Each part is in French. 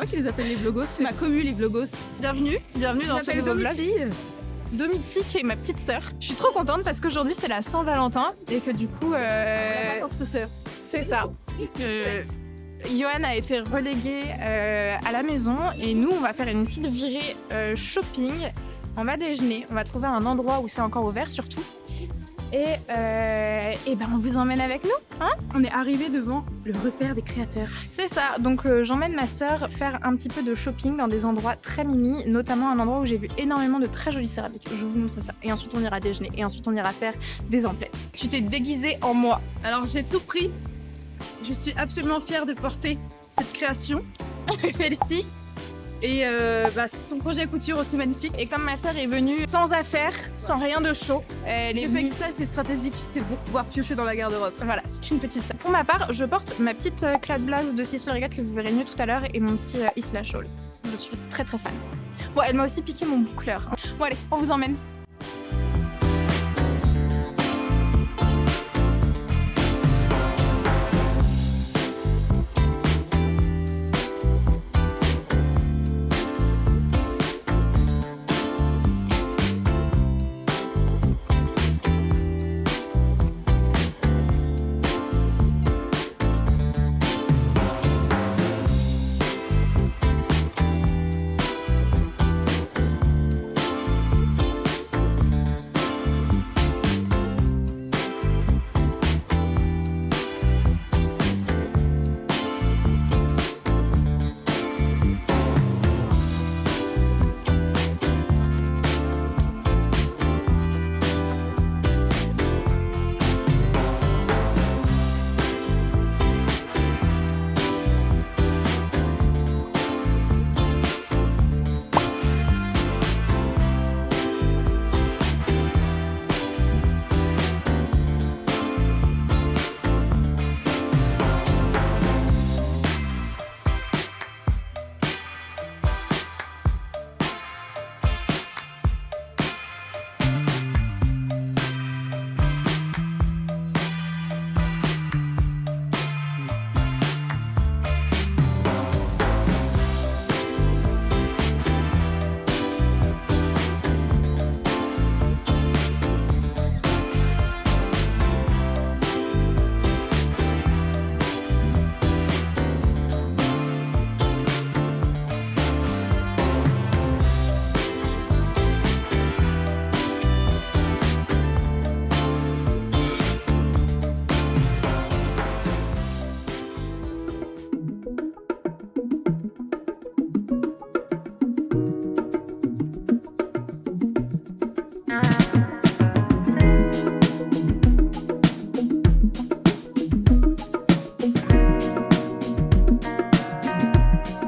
qui les appelle les blogos, ma commu les blogos. Bienvenue dans ce nouveau vlog. Domitie qui est ma petite sœur. Je suis trop contente parce qu'aujourd'hui c'est la Saint-Valentin et que du coup... On passe entre sœurs. C'est ça. Johan a été relégué à la maison et nous on va faire une petite virée shopping. On va déjeuner, on va trouver un endroit où c'est encore ouvert surtout. Et ben on vous emmène avec nous, hein? On est arrivé devant le repère des créateurs. C'est ça, donc j'emmène ma sœur faire un petit peu de shopping dans des endroits très mimi, notamment un endroit où j'ai vu énormément de très jolies céramiques. Je vous montre ça. Et ensuite on ira déjeuner, et ensuite on ira faire des emplettes. Tu t'es déguisée en moi. Alors j'ai tout pris. Je suis absolument fière de porter cette création, celle-ci. Et c'est son projet couture aussi magnifique. Et comme ma sœur est venue sans affaires, sans rien de chaud, J'ai fait exprès, c'est stratégique, c'est pour pouvoir piocher dans la garde-robe. Voilà, c'est une petite sœur. Pour ma part, je porte ma petite clad blouse de Sisley Regatta que vous verrez mieux tout à l'heure et mon petit Isla Shawl. Je suis très très fan. Bon, elle m'a aussi piqué mon boucleur. Bon allez, on vous emmène.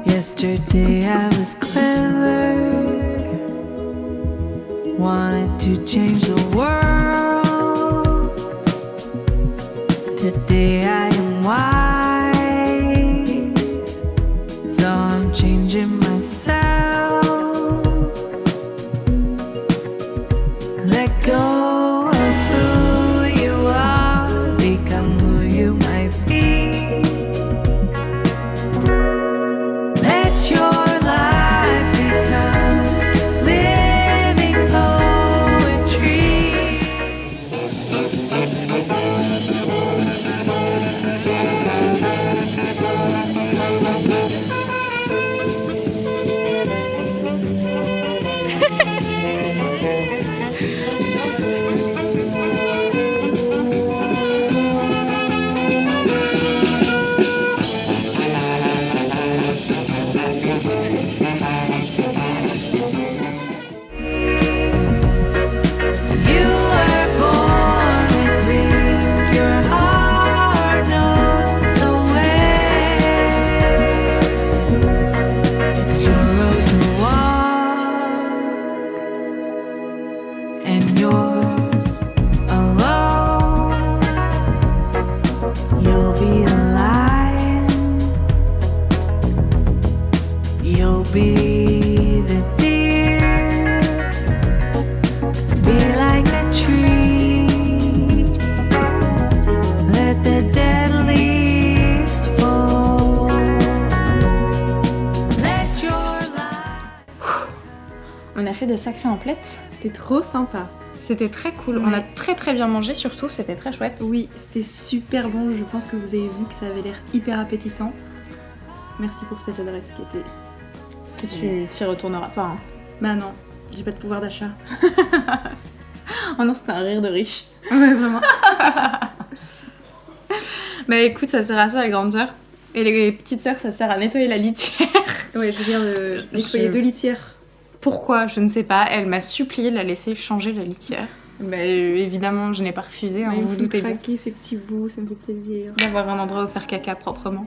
Yesterday I was clever, wanted to change the world. Today I am wise, so I'm changing myself. Let go of who you are, become who you might be. Your life become living poetry. des sacrées emplettes. C'était trop sympa. C'était très cool. On a très très bien mangé surtout, c'était très chouette. Oui, c'était super bon. Je pense que vous avez vu que ça avait l'air hyper appétissant. Merci pour cette adresse qui était... Que tu t'y retourneras pas. Hein. Bah non, j'ai pas de pouvoir d'achat. Oh non, c'était un rire de riche. Ouais, vraiment. Bah écoute, ça sert à ça les grandes sœurs. Et les petites sœurs, ça sert à nettoyer la litière. Ouais, je viens de nettoyer 2 litières. Pourquoi? Je ne sais pas. Elle m'a supplié de la laisser changer la litière. Bah évidemment, je n'ai pas refusé, hein, Il vous faut doutez bien. craquer ces petits bouts, ça me fait plaisir. D'avoir un endroit où faire caca proprement.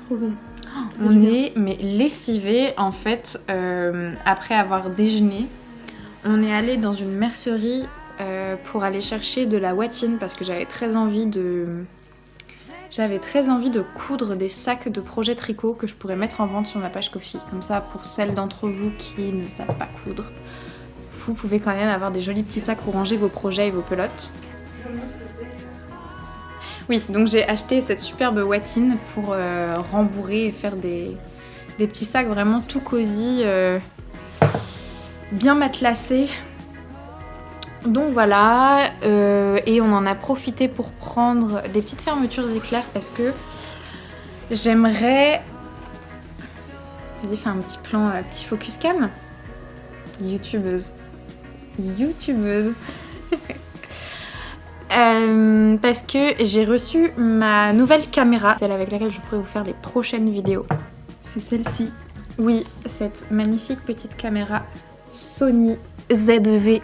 Trop bon. On est mais lessivés en fait après avoir déjeuné. On est allé dans une mercerie pour aller chercher de la watine parce que j'avais très envie de coudre des sacs de projet tricot que je pourrais mettre en vente sur ma page Ko-fi. Comme ça, pour celles d'entre vous qui ne savent pas coudre, vous pouvez quand même avoir des jolis petits sacs pour ranger vos projets et vos pelotes. Oui, donc j'ai acheté cette superbe watine pour rembourrer et faire des petits sacs vraiment tout cosy, bien matelassés. Donc voilà, et on en a profité pour prendre des petites fermetures éclairs parce que j'aimerais... Vas-y, fais un petit plan, petit focus cam. Youtubeuse. Parce que j'ai reçu ma nouvelle caméra, celle avec laquelle je pourrais vous faire les prochaines vidéos. C'est celle-ci. Oui, cette magnifique petite caméra Sony ZV-1.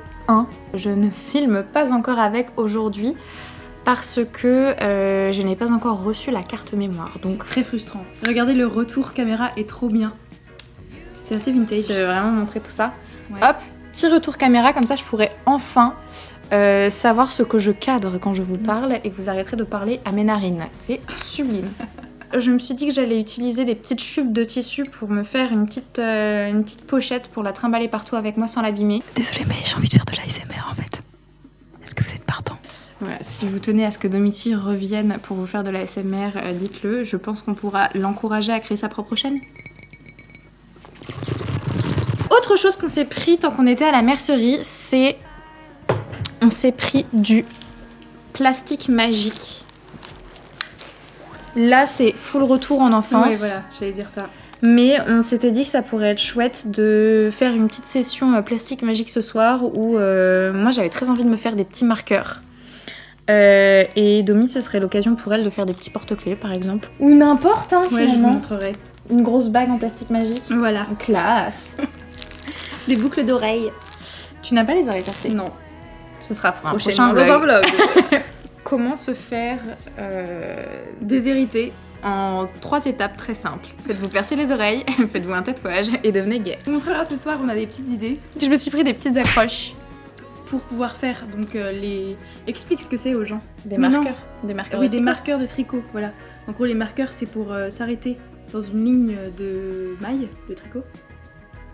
Je ne filme pas encore avec aujourd'hui parce que je n'ai pas encore reçu la carte mémoire. Donc Donc c'est très frustrant. Regardez, le retour caméra est trop bien. C'est assez vintage. je vais vraiment montrer tout ça. Ouais. Hop, petit retour caméra, comme ça je pourrais enfin savoir ce que je cadre quand je vous parle et vous arrêterez de parler à mes narines. C'est sublime. Je me suis dit que j'allais utiliser des petites chupes de tissu pour me faire une petite pochette pour la trimballer partout avec moi sans l'abîmer. Désolée, mais j'ai envie de faire de l'ASMR en fait. Est-ce que vous êtes partant? Voilà, si vous tenez à ce que Domiti revienne pour vous faire de la SMR, dites-le. Je pense qu'on pourra l'encourager à créer sa propre chaîne. Autre chose qu'on s'est pris tant qu'on était à la mercerie, c'est... On s'est pris du plastique magique. Là, c'est full retour en enfance. Ouais, voilà, j'allais dire ça. Mais on s'était dit que ça pourrait être chouette de faire une petite session plastique magique ce soir où moi j'avais très envie de me faire des petits marqueurs. Et Domi, ce serait l'occasion pour elle de faire des petits porte-clés par exemple. Ou n'importe, hein, Ouais, je vous finalement. montrerai. Une grosse bague en plastique magique. Voilà. Classe. Des boucles d'oreilles. Tu n'as pas les oreilles percées? Non. Ce sera pour un Prochainement prochain dans un vlog. vlog. Comment se faire Déshérité. en 3 étapes très simples. Faites-vous percer les oreilles, faites-vous un tatouage et devenez gay. Je vous montrerai ce soir, on a des petites idées Je me suis pris des petites accroches. pour pouvoir faire. Donc les... Explique ce que c'est aux gens. Des Mais non. marqueurs. Des marqueurs. Oui, de des tricot. marqueurs de tricot, voilà. En gros, les marqueurs, c'est pour s'arrêter dans une ligne de maille de tricot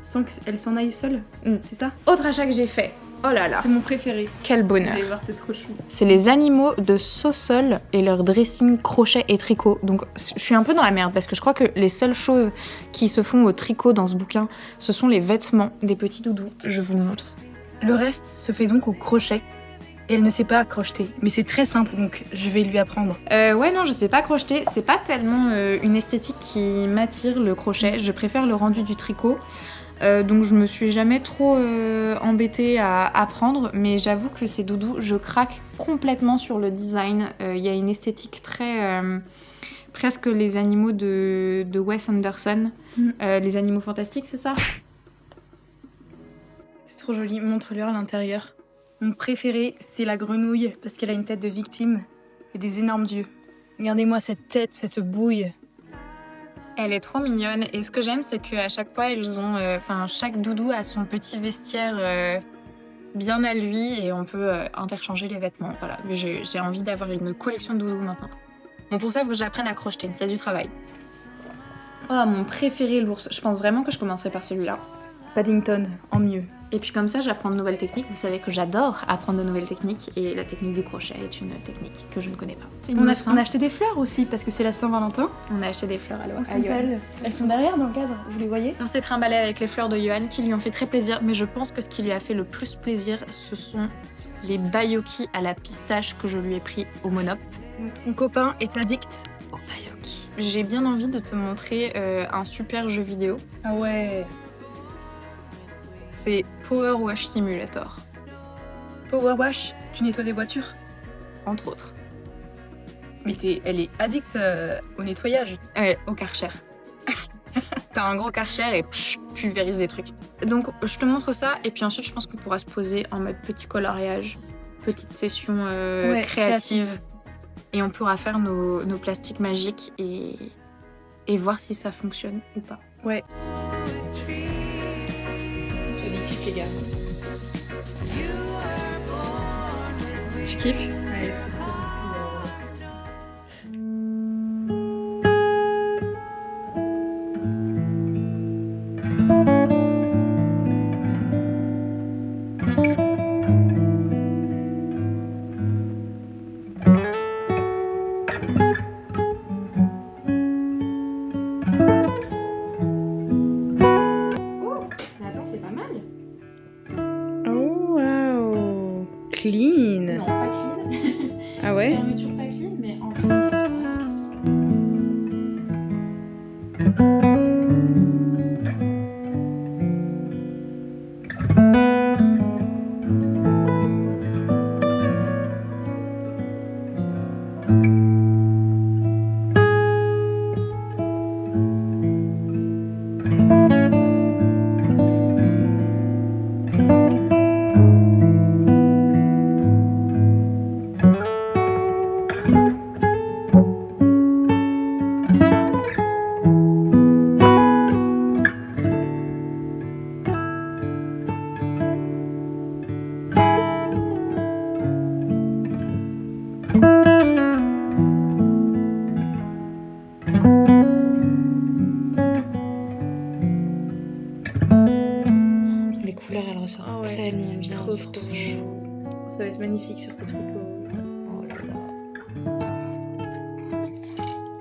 sans qu'elle s'en aille seule. C'est ça? Autre achat que j'ai fait. Oh là là. C'est mon préféré. Quel Vous bonheur. allez voir, c'est trop chou. C'est les animaux de Saussol et leur dressing crochet et tricot. Donc je suis un peu dans la merde parce que je crois que les seules choses qui se font au tricot dans ce bouquin, ce sont les vêtements des petits doudous. Je vous montre. Le reste se fait donc au crochet. Et elle ne sait pas crocheter. Mais c'est très simple, donc je vais lui apprendre. Ouais non, je sais pas crocheter. C'est pas tellement une esthétique qui m'attire le crochet. Je préfère le rendu du tricot. Donc je me suis jamais trop embêtée à apprendre, mais j'avoue que ces doudous, je craque complètement sur le design. Il y a une esthétique très... presque les animaux de Wes Anderson. Les animaux fantastiques, c'est ça? C'est trop joli. Montre-leur à l'intérieur. Mon préféré, c'est la grenouille, parce qu'elle a une tête de victime et des énormes yeux. Regardez-moi cette tête, cette bouille. Elle est trop mignonne et ce que j'aime c'est qu'à chaque fois ils ont, chaque doudou a son petit vestiaire bien à lui et on peut interchanger les vêtements. Voilà, j'ai envie d'avoir une collection de doudous maintenant. Bon pour ça il faut que j'apprenne à crocheter, il y a du travail. Oh mon préféré l'ours, je pense vraiment que je commencerai par celui-là. Paddington en mieux. Et puis comme ça, j'apprends de nouvelles techniques. Vous savez que j'adore apprendre de nouvelles techniques et la technique du crochet est une technique que je ne connais pas. On a acheté des fleurs aussi parce que c'est la Saint-Valentin. On a acheté des fleurs à Où Johan. sont-elles? Elles sont derrière dans le cadre, vous les voyez? On s'est trimballé avec les fleurs de Johan qui lui ont fait très plaisir, mais je pense que ce qui lui a fait le plus plaisir, ce sont les bayoki à la pistache que je lui ai pris au Monop. Donc son copain est addict. Au bayoki. J'ai bien envie de te montrer un super jeu vidéo. Ah ouais. C'est Power Wash Simulator, Power Wash, tu nettoies des voitures? entre autres. Mais elle est addict au nettoyage. Ouais, au Karcher. T'as un gros Karcher et pulvérise des trucs. Donc je te montre ça et puis ensuite je pense qu'on pourra se poser en mode petit coloriage, petite session créative. Et on pourra faire nos plastiques magiques et voir si ça fonctionne ou pas. Ouais. C'est addictif, les gars. Tu kiffes? Ouais, c'est Attends, c'est pas mal. Oh wow. Clean. Non, pas clean. Ah ouais? Fermeture pas clean, mais en vrai, c'est Les couleurs, elles ressortent Ah ouais, tellement c'est bien. trop, C'est trop trop beau. chou. Ça va être magnifique sur tes tricots. Oh là là.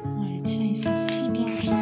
Oh, les tiens, ils sont si bien finis.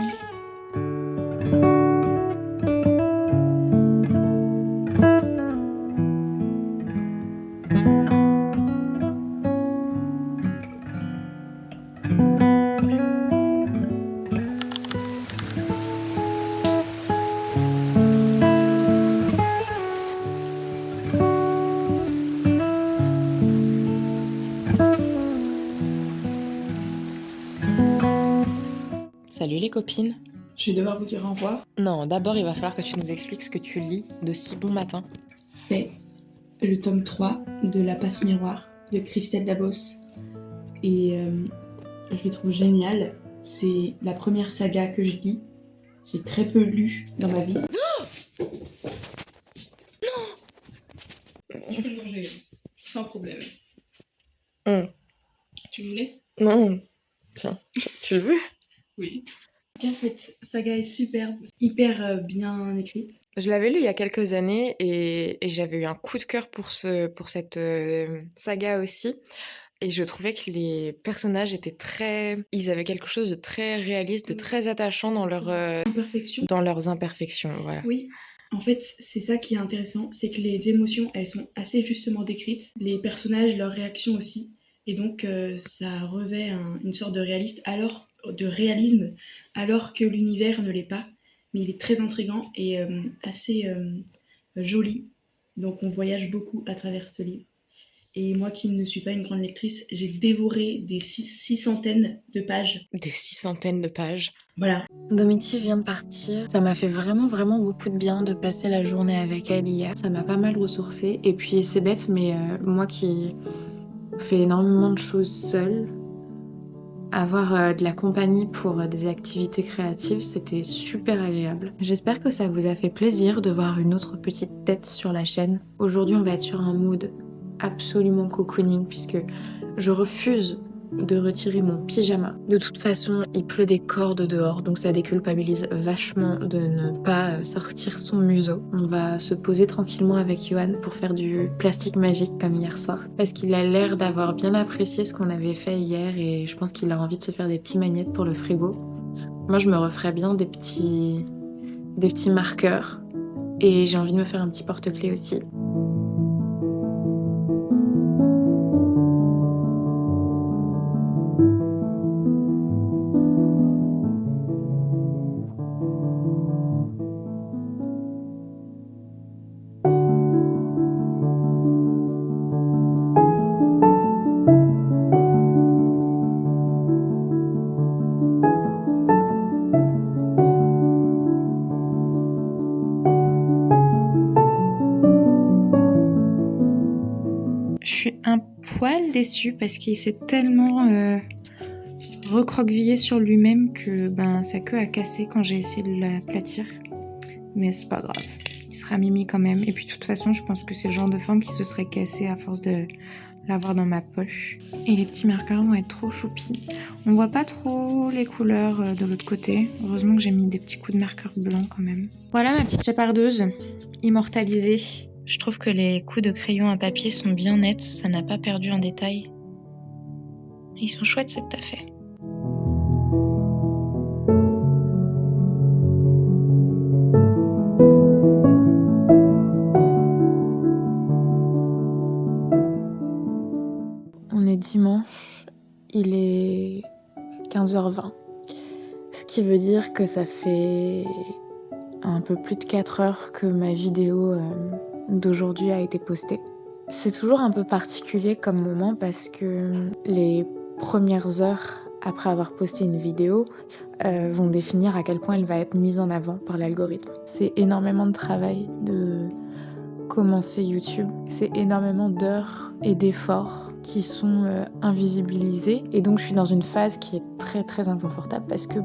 Salut les copines. Je vais devoir vous dire au revoir. Non, d'abord il va falloir que tu nous expliques ce que tu lis de si bon matin. C'est le tome 3 de La Passe Miroir de Christelle Dabos. Et je le trouve génial. C'est la première saga que je lis. J'ai très peu lu dans ma vie. Tu peux manger sans problème. Tu voulais? Non. Tiens, tu le veux? Oui. En tout cas, cette saga est superbe, hyper bien écrite. Je l'avais lu il y a quelques années et j'avais eu un coup de cœur pour cette saga aussi. Et je trouvais que les personnages étaient ils avaient quelque chose de très réaliste, de très attachant dans Imperfection. dans leurs imperfections, voilà. Oui. En fait, c'est ça qui est intéressant, c'est que les émotions, elles sont assez justement décrites. Les personnages, leurs réactions aussi. Et donc, ça revêt une sorte de réalisme, alors que l'univers ne l'est pas. Mais il est très intriguant et assez joli. Donc, on voyage beaucoup à travers ce livre. Et moi qui ne suis pas une grande lectrice, j'ai dévoré des 600 de pages. Des 600 de pages. Voilà. Domiti vient de partir. Ça m'a fait vraiment, vraiment beaucoup de bien de passer la journée avec elle hier. Ça m'a pas mal ressourcée. Et puis, c'est bête, mais moi qui fais énormément de choses seule, avoir de la compagnie pour des activités créatives, c'était super agréable. J'espère que ça vous a fait plaisir de voir une autre petite tête sur la chaîne. Aujourd'hui, on va être sur un mood absolument cocooning puisque je refuse de retirer mon pyjama. De toute façon, il pleut des cordes dehors, donc ça déculpabilise vachement de ne pas sortir son museau. On va se poser tranquillement avec Johan pour faire du plastique magique comme hier soir, parce qu'il a l'air d'avoir bien apprécié ce qu'on avait fait hier et je pense qu'il a envie de se faire des petits magnettes pour le frigo. Moi, je me referais bien des petits marqueurs et j'ai envie de me faire un petit porte-clés aussi. Je suis un poil déçue parce qu'il s'est tellement recroquevillé sur lui-même que sa queue a cassé quand j'ai essayé de l'aplatir. Mais c'est pas grave, il sera mimi quand même. Et puis de toute façon, je pense que c'est le genre de forme qui se serait cassé à force de l'avoir dans ma poche. Et les petits marqueurs vont être trop choupis. On voit pas trop les couleurs de l'autre côté. Heureusement que j'ai mis des petits coups de marqueur blanc quand même. Voilà ma petite chapardeuse, immortalisée. Je trouve que les coups de crayon à papier sont bien nets, ça n'a pas perdu un détail. Ils sont chouettes ce que t'as fait. On est dimanche, il est 15h20. Ce qui veut dire que ça fait un peu plus de 4 heures que ma vidéo d'aujourd'hui a été postée. C'est toujours un peu particulier comme moment parce que les premières heures après avoir posté une vidéo vont définir à quel point elle va être mise en avant par l'algorithme. C'est énormément de travail de commencer YouTube. C'est énormément d'heures et d'efforts qui sont invisibilisés. Et donc je suis dans une phase qui est très très inconfortable parce que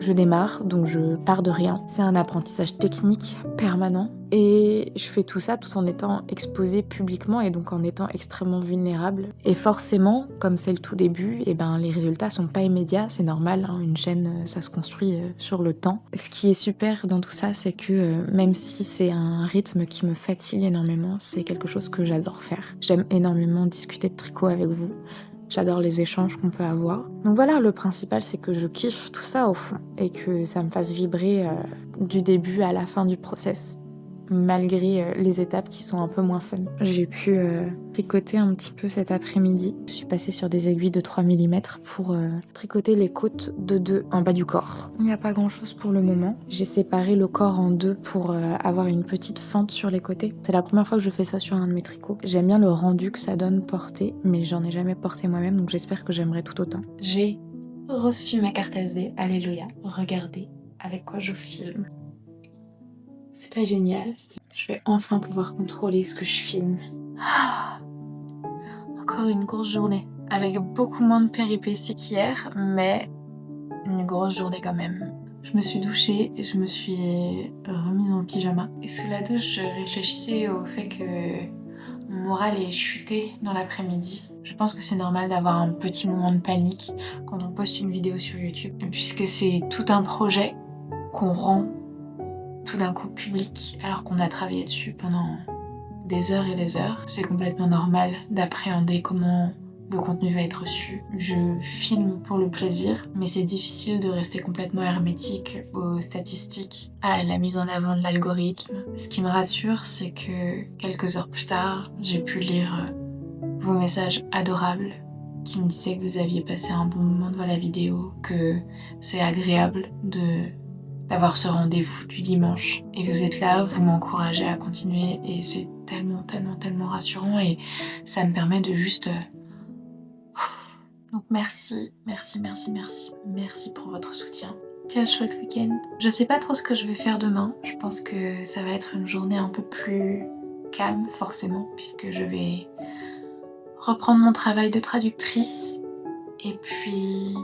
je démarre, donc je pars de rien. C'est un apprentissage technique permanent. Et je fais tout ça tout en étant exposée publiquement et donc en étant extrêmement vulnérable. Et forcément, comme c'est le tout début, les résultats sont pas immédiats, c'est normal, hein, une chaîne ça se construit sur le temps. Ce qui est super dans tout ça, c'est que même si c'est un rythme qui me fatigue énormément, c'est quelque chose que j'adore faire. J'aime énormément discuter de tricot avec vous. J'adore les échanges qu'on peut avoir. Donc voilà, le principal, c'est que je kiffe tout ça au fond et que ça me fasse vibrer du début à la fin du process, malgré les étapes qui sont un peu moins fun. J'ai pu tricoter un petit peu cet après-midi. Je suis passée sur des aiguilles de 3 mm pour tricoter les côtes de 2 en bas du corps. Il n'y a pas grand-chose pour le moment. J'ai séparé le corps en 2 pour avoir une petite fente sur les côtés. C'est la première fois que je fais ça sur un de mes tricots. J'aime bien le rendu que ça donne porté, mais j'en ai jamais porté moi-même, donc j'espère que j'aimerais tout autant. J'ai reçu ma carte SD, alléluia. Regardez avec quoi je filme. C'est pas génial. Je vais enfin pouvoir contrôler ce que je filme. Encore une grosse journée. Avec beaucoup moins de péripéties qu'hier, mais une grosse journée quand même. Je me suis douchée et je me suis remise en pyjama. Et sous la douche, je réfléchissais au fait que mon moral est chuté dans l'après-midi. Je pense que c'est normal d'avoir un petit moment de panique quand on poste une vidéo sur YouTube, puisque c'est tout un projet qu'on rend tout d'un coup public alors qu'on a travaillé dessus pendant des heures et des heures. C'est complètement normal d'appréhender comment le contenu va être reçu. Je filme pour le plaisir, mais c'est difficile de rester complètement hermétique aux statistiques, à la mise en avant de l'algorithme. Ce qui me rassure, c'est que quelques heures plus tard, j'ai pu lire vos messages adorables qui me disaient que vous aviez passé un bon moment devant la vidéo, que c'est agréable d'avoir ce rendez-vous du dimanche. Et vous êtes là, vous m'encouragez à continuer et c'est tellement, tellement, tellement rassurant et ça me permet de juste... Donc merci, merci, merci, merci. Merci pour votre soutien. Quel chouette week-end. Je sais pas trop ce que je vais faire demain. Je pense que ça va être une journée un peu plus calme, forcément, puisque je vais reprendre mon travail de traductrice. Et puis,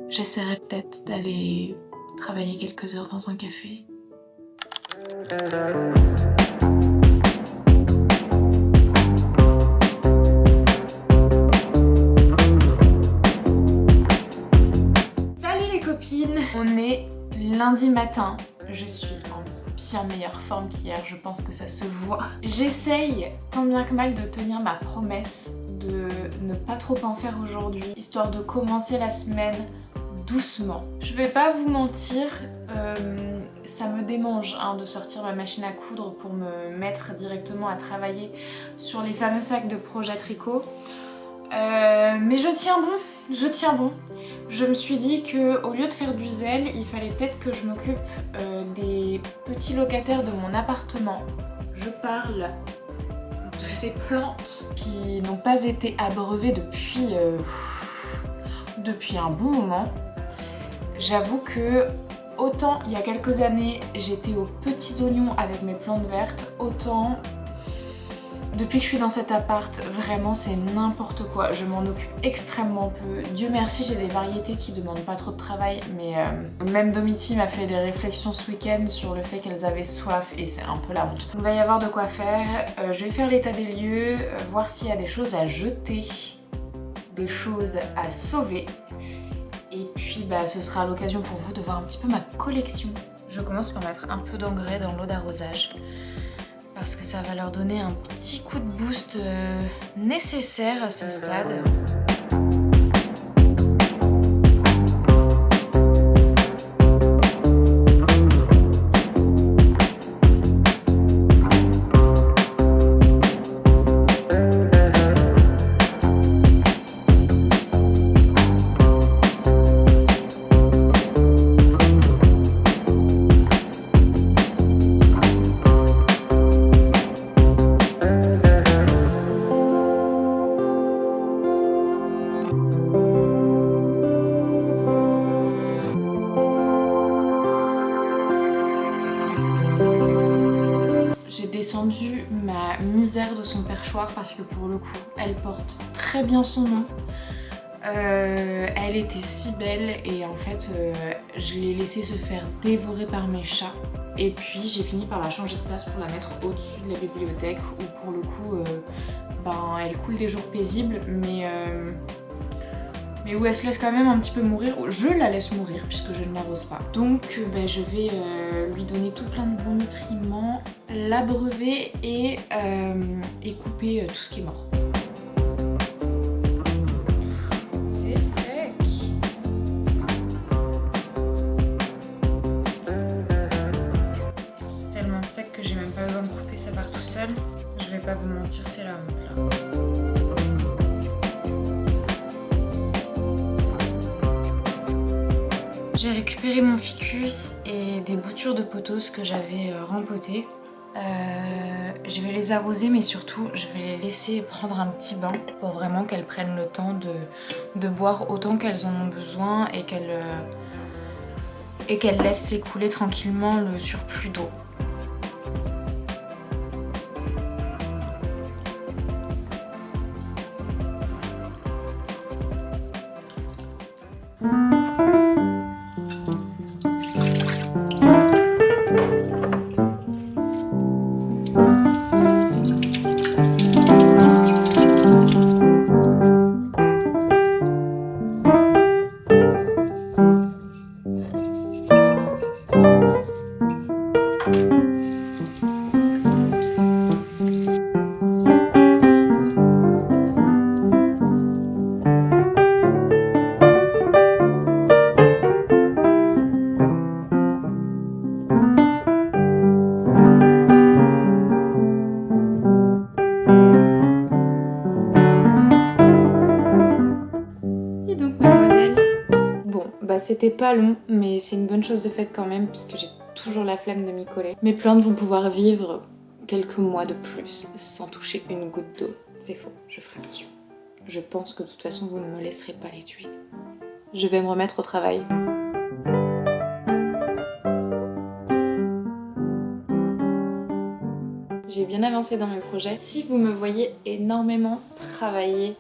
j'essaierai peut-être d'aller travailler quelques heures dans un café. lundi matin, je suis en bien meilleure forme qu'hier, je pense que ça se voit. J'essaye tant bien que mal de tenir ma promesse de ne pas trop en faire aujourd'hui, histoire de commencer la semaine doucement. Je vais pas vous mentir, ça me démange de sortir ma machine à coudre pour me mettre directement à travailler sur les fameux sacs de projet tricot. Mais je tiens bon. Je me suis dit que au lieu de faire du zèle, il fallait peut-être que je m'occupe des petits locataires de mon appartement. Je parle de ces plantes qui n'ont pas été abreuvées depuis un bon moment. J'avoue que autant il y a quelques années j'étais aux petits oignons avec mes plantes vertes, autant depuis que je suis dans cet appart, vraiment c'est n'importe quoi. Je m'en occupe extrêmement peu. Dieu merci, j'ai des variétés qui demandent pas trop de travail, mais même Domiti m'a fait des réflexions ce week-end sur le fait qu'elles avaient soif et c'est un peu la honte. Il va y avoir de quoi faire. Je vais faire l'état des lieux, voir s'il y a des choses à jeter, des choses à sauver. Et puis ce sera l'occasion pour vous de voir un petit peu ma collection. Je commence par mettre un peu d'engrais dans l'eau d'arrosage parce que ça va leur donner un petit coup de boost nécessaire à ce stade. Descendu ma misère de son perchoir parce que pour le coup elle porte très bien son nom. Elle était si belle et en fait je l'ai laissée se faire dévorer par mes chats et puis j'ai fini par la changer de place pour la mettre au-dessus de la bibliothèque où pour le coup elle coule des jours paisibles mais où elle se laisse quand même un petit peu mourir. Je la laisse mourir puisque je ne l'arrose pas. Donc je vais lui donner tout plein de bons nutriments, l'abreuver et couper tout ce qui est mort. C'est sec. C'est tellement sec que j'ai même pas besoin de couper, ça part tout seul. Je vais pas vous mentir, c'est la honte là. J'ai récupéré mon ficus et des boutures de pothos que j'avais rempotées. Je vais les arroser mais surtout je vais les laisser prendre un petit bain pour vraiment qu'elles prennent le temps de boire autant qu'elles en ont besoin et qu'elles laissent s'écouler tranquillement le surplus d'eau. C'était pas long, mais c'est une bonne chose de faite quand même, puisque j'ai toujours la flemme de m'y coller. Mes plantes vont pouvoir vivre quelques mois de plus, sans toucher une goutte d'eau. C'est faux, je ferai attention. Je pense que de toute façon, vous ne me laisserez pas les tuer. Je vais me remettre au travail. J'ai bien avancé dans mes projets. Si vous me voyez énormément travailler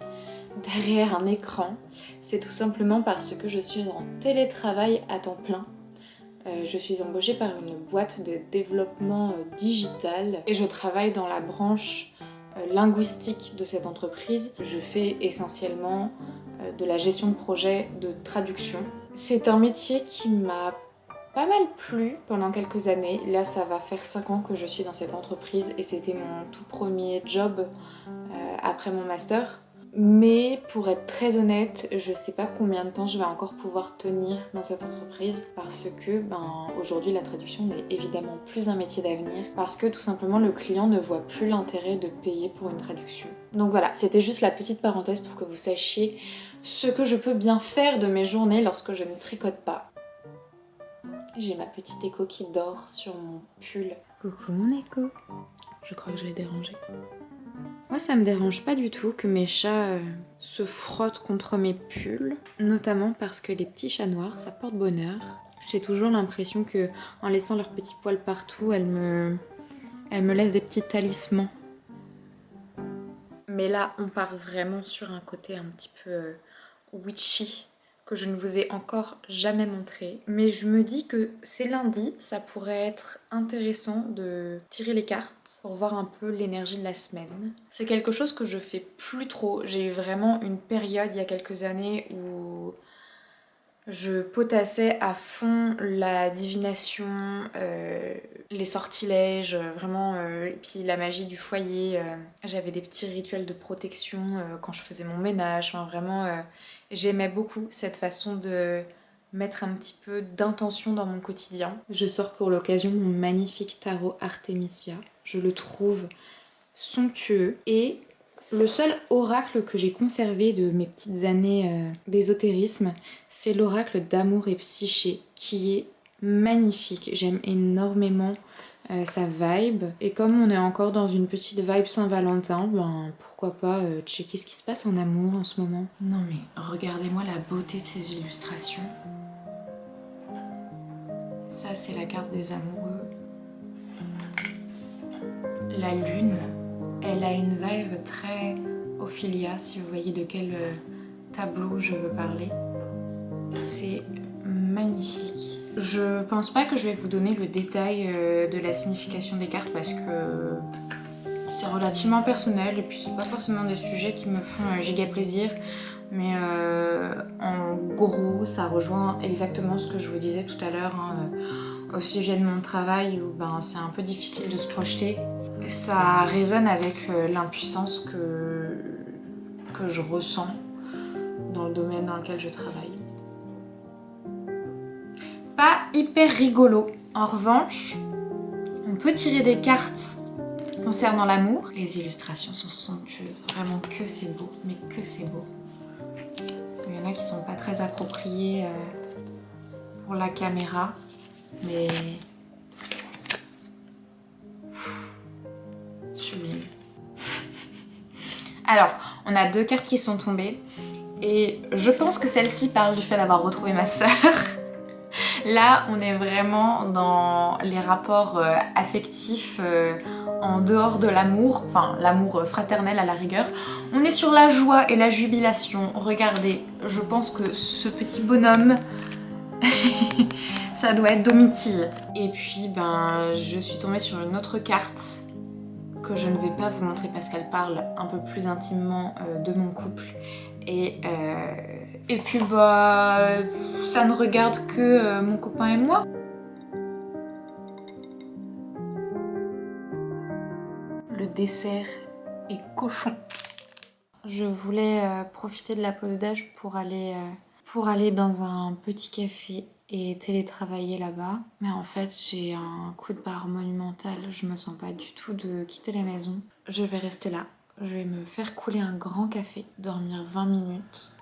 derrière un écran, c'est tout simplement parce que je suis en télétravail à temps plein. Je suis embauchée par une boîte de développement digital et je travaille dans la branche linguistique de cette entreprise. Je fais essentiellement de la gestion de projet, de traduction. C'est un métier qui m'a pas mal plu pendant quelques années. Là, ça va faire 5 ans que je suis dans cette entreprise et c'était mon tout premier job après mon master. Mais pour être très honnête, je sais pas combien de temps je vais encore pouvoir tenir dans cette entreprise parce que aujourd'hui la traduction n'est évidemment plus un métier d'avenir parce que tout simplement le client ne voit plus l'intérêt de payer pour une traduction. Donc voilà, c'était juste la petite parenthèse pour que vous sachiez ce que je peux bien faire de mes journées lorsque je ne tricote pas. J'ai ma petite écho qui dort sur mon pull. Coucou mon écho. Je crois que je l'ai dérangé. Moi, ça me dérange pas du tout que mes chats se frottent contre mes pulls, notamment parce que les petits chats noirs, ça porte bonheur. J'ai toujours l'impression que, en laissant leurs petits poils partout, elles me laissent des petits talismans. Mais là, on part vraiment sur un côté un petit peu witchy que je ne vous ai encore jamais montré. Mais je me dis que c'est lundi, ça pourrait être intéressant de tirer les cartes pour voir un peu l'énergie de la semaine. C'est quelque chose que je fais plus trop. J'ai eu vraiment une période il y a quelques années où je potassais à fond la divination, les sortilèges, vraiment, et puis la magie du foyer. J'avais des petits rituels de protection quand je faisais mon ménage. Enfin, vraiment, j'aimais beaucoup cette façon de mettre un petit peu d'intention dans mon quotidien. Je sors pour l'occasion mon magnifique tarot Artemisia. Je le trouve somptueux et le seul oracle que j'ai conservé de mes petites années d'ésotérisme, c'est l'oracle d'amour et psyché qui est magnifique. J'aime énormément sa vibe. Et comme on est encore dans une petite vibe Saint-Valentin, pourquoi pas checker ce qui se passe en amour en ce moment. Non mais regardez-moi la beauté de ces illustrations. Ça c'est la carte des amoureux. La lune. Elle a une vibe très Ophélia, si vous voyez de quel tableau je veux parler. C'est magnifique. Je pense pas que je vais vous donner le détail de la signification des cartes parce que c'est relativement personnel et puis c'est pas forcément des sujets qui me font giga plaisir. Mais en gros, ça rejoint exactement ce que je vous disais tout à l'heure au sujet de mon travail où c'est un peu difficile de se projeter. Ça résonne avec l'impuissance que je ressens dans le domaine dans lequel je travaille. Pas hyper rigolo. En revanche, on peut tirer des cartes concernant l'amour. Les illustrations sont somptueuses. Vraiment que c'est beau, mais que c'est beau. Il y en a qui sont pas très appropriées pour la caméra, mais sublime. Alors, on a 2 cartes qui sont tombées et je pense que celle-ci parle du fait d'avoir retrouvé ma sœur. Là, on est vraiment dans les rapports affectifs en dehors de l'amour, enfin l'amour fraternel à la rigueur. On est sur la joie et la jubilation. Regardez, je pense que ce petit bonhomme, ça doit être Domitille. Et puis, je suis tombée sur une autre carte que je ne vais pas vous montrer parce qu'elle parle un peu plus intimement de mon couple. Et puis ça ne regarde que mon copain et moi. Le dessert est cochon. Je voulais profiter de la pause déj pour aller dans un petit café et télétravailler là-bas. Mais en fait, j'ai un coup de barre monumental. Je me sens pas du tout de quitter la maison. Je vais rester là. Je vais me faire couler un grand café, dormir 20 minutes.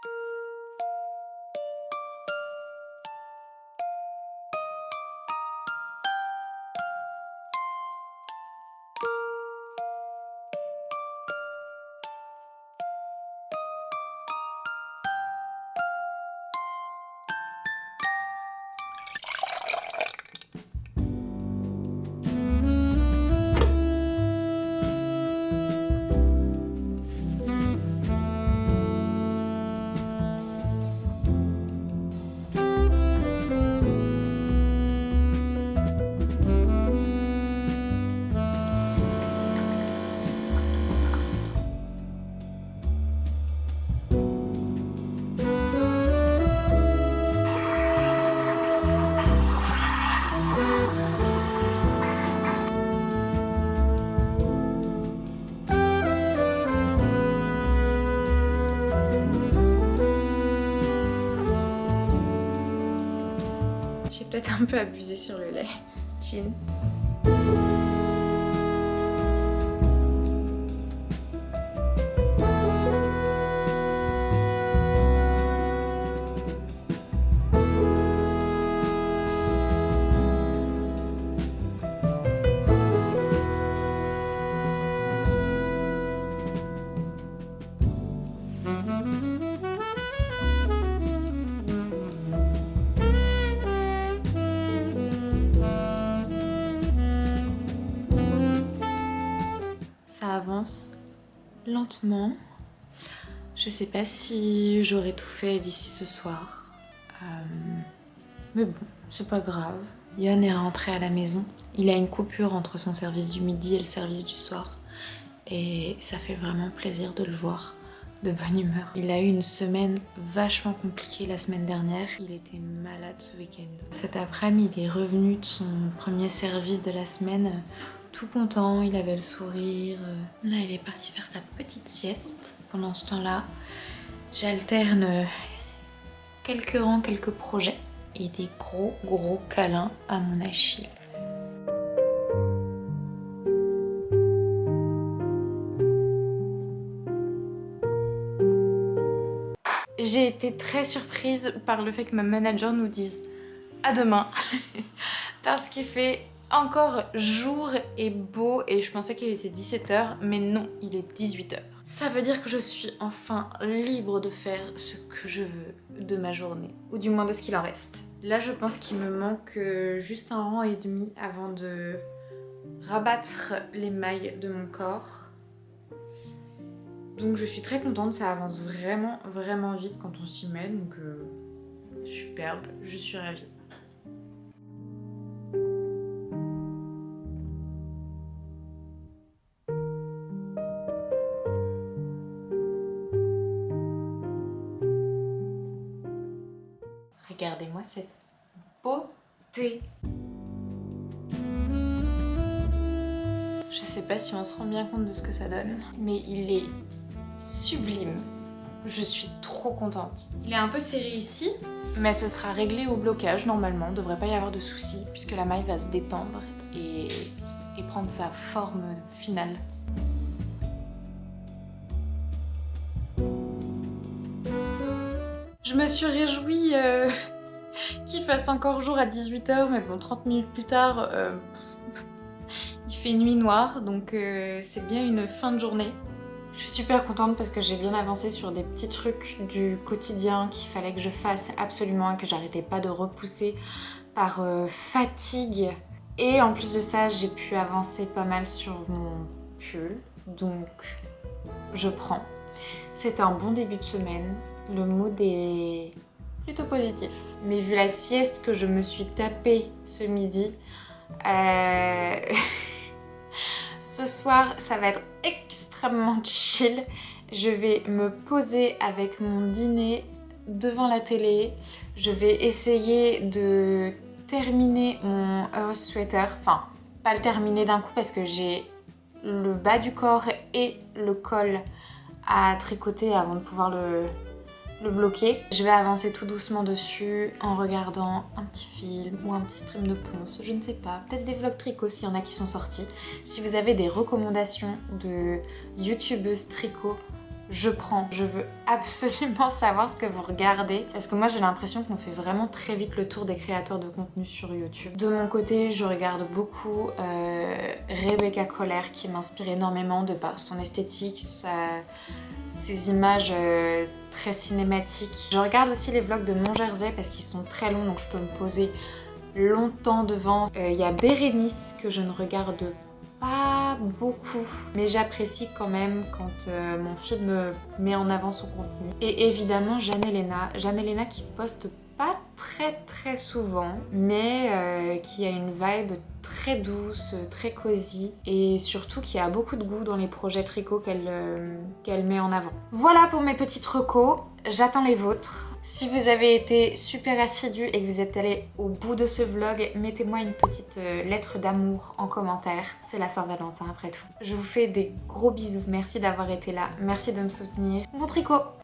peut-être un peu abusé sur le lait. Chin. Ça avance lentement. Je sais pas si j'aurai tout fait d'ici ce soir. Mais bon, c'est pas grave. Yohan est rentré à la maison. Il a une coupure entre son service du midi et le service du soir. Et ça fait vraiment plaisir de le voir de bonne humeur. Il a eu une semaine vachement compliquée la semaine dernière. Il était malade ce week-end. Cet après-midi, il est revenu de son premier service de la semaine tout content, il avait le sourire. Là, il est parti faire sa petite sieste. Pendant ce temps-là, j'alterne quelques rangs, quelques projets et des gros câlins à mon Achille. J'ai été très surprise par le fait que ma manager nous dise à demain parce qu'il fait encore jour et beau et je pensais qu'il était 17h mais non, il est 18h. Ça veut dire que je suis enfin libre de faire ce que je veux de ma journée, ou du moins de ce qu'il en reste. Là je pense qu'il me manque juste un rang et demi avant de rabattre les mailles de mon corps. Donc je suis très contente, ça avance vraiment vite quand on s'y met, donc superbe, je suis ravie. Regardez-moi cette beauté. Je sais pas si on se rend bien compte de ce que ça donne, mais il est sublime. Je suis trop contente. Il est un peu serré ici, mais ce sera réglé au blocage normalement. Il devrait pas y avoir de soucis puisque la maille va se détendre et prendre sa forme finale. Je me suis réjouie qu'il fasse encore jour à 18h, mais bon, 30 minutes plus tard, il fait nuit noire, donc c'est bien une fin de journée. Je suis super contente parce que j'ai bien avancé sur des petits trucs du quotidien qu'il fallait que je fasse absolument et que j'arrêtais pas de repousser par fatigue. Et en plus de ça, j'ai pu avancer pas mal sur mon pull, donc je prends. C'était un bon début de semaine. Le mood est plutôt positif. Mais vu la sieste que je me suis tapée ce midi, ce soir ça va être extrêmement chill. Je vais me poser avec mon dîner devant la télé. Je vais essayer de terminer mon Earth Sweater. Enfin, pas le terminer d'un coup parce que j'ai le bas du corps et le col à tricoter avant de pouvoir le bloquer. Je vais avancer tout doucement dessus en regardant un petit film ou un petit stream de Ponce, je ne sais pas, peut-être des vlogs tricot s'il y en a qui sont sortis. Si vous avez des recommandations de youtubeuses tricot, je prends. Je veux absolument savoir ce que vous regardez parce que moi j'ai l'impression qu'on fait vraiment très vite le tour des créateurs de contenu sur YouTube. De mon côté, je regarde beaucoup Rebecca Kohler qui m'inspire énormément de par son esthétique, ses images très cinématiques. Je regarde aussi les vlogs de Mon Jersey parce qu'ils sont très longs donc je peux me poser longtemps devant. Il y a Bérénice que je ne regarde pas beaucoup mais j'apprécie quand même quand mon film met en avant son contenu. Et évidemment Jeanne-Elena qui poste pas très souvent mais qui a une vibe très douce, très cosy et surtout qui a beaucoup de goût dans les projets tricot qu'elle met en avant. Voilà pour mes petites recos, j'attends les vôtres. Si vous avez été super assidus et que vous êtes allés au bout de ce vlog, mettez-moi une petite lettre d'amour en commentaire. C'est la Saint-Valentin après tout. Je vous fais des gros bisous, merci d'avoir été là, merci de me soutenir. Bon tricot!